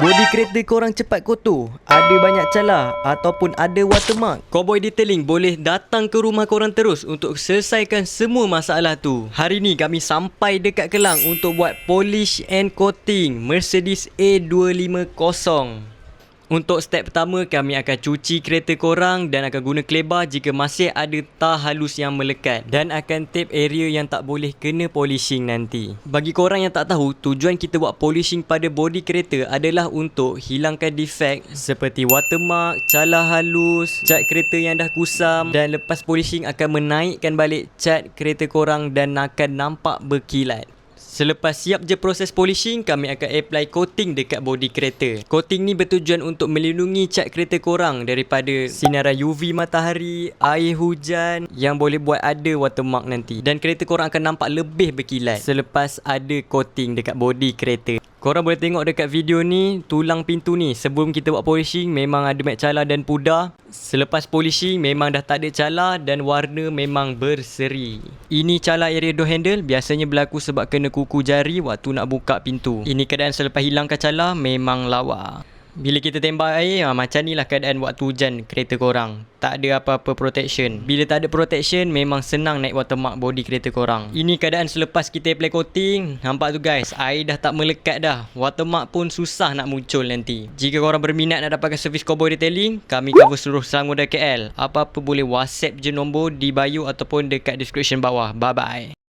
Bodi kereta korang cepat kotor, ada banyak celah ataupun ada watermark, Cowboy Detailing boleh datang ke rumah korang terus untuk selesaikan semua masalah tu. Hari ni kami sampai dekat Kelang untuk buat polish and coating Mercedes A250. Untuk step pertama, kami akan cuci kereta korang dan akan guna klebar jika masih ada tar halus yang melekat, dan akan tape area yang tak boleh kena polishing nanti. Bagi korang yang tak tahu, tujuan kita buat polishing pada bodi kereta adalah untuk hilangkan defect seperti watermark, calar halus, cat kereta yang dah kusam, dan lepas polishing akan menaikkan balik cat kereta korang dan akan nampak berkilat. Selepas siap je proses polishing, kami akan apply coating dekat bodi kereta. Coating ni bertujuan untuk melindungi cat kereta korang daripada sinaran UV matahari, air hujan yang boleh buat ada watermark nanti. Dan kereta korang akan nampak lebih berkilat selepas ada coating dekat bodi kereta. Korang boleh tengok dekat video ni, tulang pintu ni sebelum kita buat polishing memang ada mat calar dan pudar. Selepas polishing memang dah tak ada calar dan warna memang berseri. Ini calar area door handle, biasanya berlaku sebab kena kuku jari waktu nak buka pintu. Ini keadaan selepas hilangkan calar memang lawa. Bila kita tembak air, macam ni lah keadaan waktu hujan kereta korang. Tak ada apa-apa protection. Bila tak ada protection, memang senang naik watermark bodi kereta korang. Ini keadaan selepas kita apply coating. Nampak tu guys, air dah tak melekat dah. Watermark pun susah nak muncul nanti. Jika korang berminat nak dapatkan servis Cowboy Detailing, kami cover seluruh Selangor dan KL. Apa-apa boleh WhatsApp je nombor di bio ataupun dekat description bawah. Bye-bye.